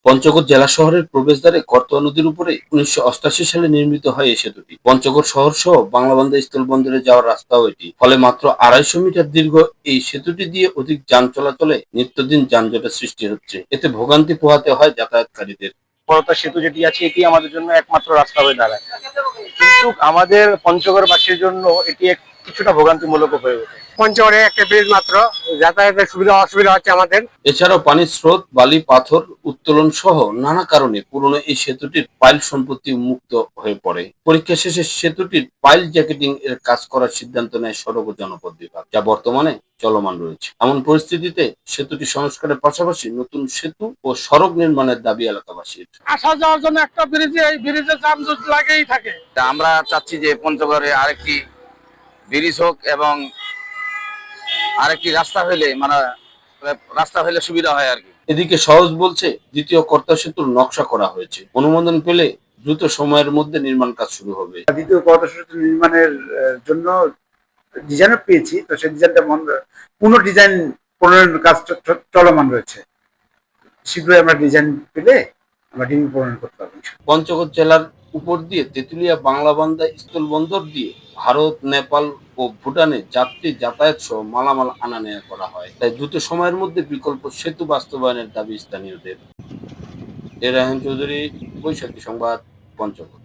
পঞ্চগড় জেলা শহরের প্রবেশদ্বারে করতোয়া নদীর উপরে ১৯৮৮ সালে নির্মিত হয় এই সেতুটি। পঞ্চগড় শহর সহ বাংলাবান্ধা স্থলবন্দরে যাওয়ার রাস্তাও এটি। ফলে মাত্র ২৫০ মিটার দীর্ঘ এই সেতুটি দিয়ে অধিক যান চলাচলে নিত্যদিন যানজটের সৃষ্টি হচ্ছে। এতে ভোগান্তি পোহাতে হয় যাতায়াতকারীদের। করতোয়া সেতু যেটি আছে এটি আমাদের জন্য একমাত্র রাস্তা হয়ে দাঁড়ায়, কিন্তু আমাদের পঞ্চগড়বাসীর জন্য এটি কিছুটা ভোগান্তিমূলক হয়ে ওঠে। পঞ্চগড়ে একটা ব্রিজ মাত্র, যাতায়াতের সুবিধা অসুবিধা হচ্ছে আমাদের। এছাড়াও পানির স্রোত, বালি, পাথর উত্তোলন সহ নানা কারণে পুরনো এই সেতুটির পাইল সম্পত্তি মুক্ত হয়ে পড়ে। পরীক্ষা শেষে সেতুটির পাইল জ্যাকেটিং এর কাজ করার সিদ্ধান্ত নেয় সড়ক ও জনপথ বিভাগ, যা বর্তমানে চলমান রয়েছে। এমন পরিস্থিতিতে সেতুটি সংস্কারের পাশাপাশি নতুন সেতু ও সড়ক নির্মাণের দাবি এলাকাবাসীর। আসা যাওয়ার জন্য একটা ব্রিজে, এই ব্রিজে যানজট লাগেই থাকে। আমরা চাচ্ছি যে পঞ্চগড়ে আরেকটি ব্রিজ হোক এবং আরেকটি রাস্তা হলে সুবিধা হয় আর কি। এদিকে সহজ বলছে দ্বিতীয় করতোয়া সেতুর নকশা করা হয়েছে, অনুমোদন পেলে দ্রুত সময়ের মধ্যে নির্মাণ কাজ শুরু হবে। দ্বিতীয় করতোয়া সেতু নির্মাণের জন্য ডিজাইনও পেয়েছি, তো সেই ডিজাইনটা পুনঃ ডিজাইন প্রণয়নের কাজ চলমান রয়েছে। শীঘ্রই আমরা ডিজাইন পেলে আমরা ডিজাইন প্রণয়ন করতে পারবো। পঞ্চগড় জেলার উপর দিয়ে তেঁতুলিয়া বাংলাবান্ধা স্থলবন্দর দিয়ে ভারত, নেপাল ও ভুটানে যাত্রী যাতায়াত সহ মালামাল আনা নেওয়া করা হয়। তাই দ্রুত সময়ের মধ্যে বিকল্প সেতু বাস্তবায়নের দাবি স্থানীয়দের। এ রায়হান চৌধুরী, বৈশাখী সংবাদ, পঞ্চগড়।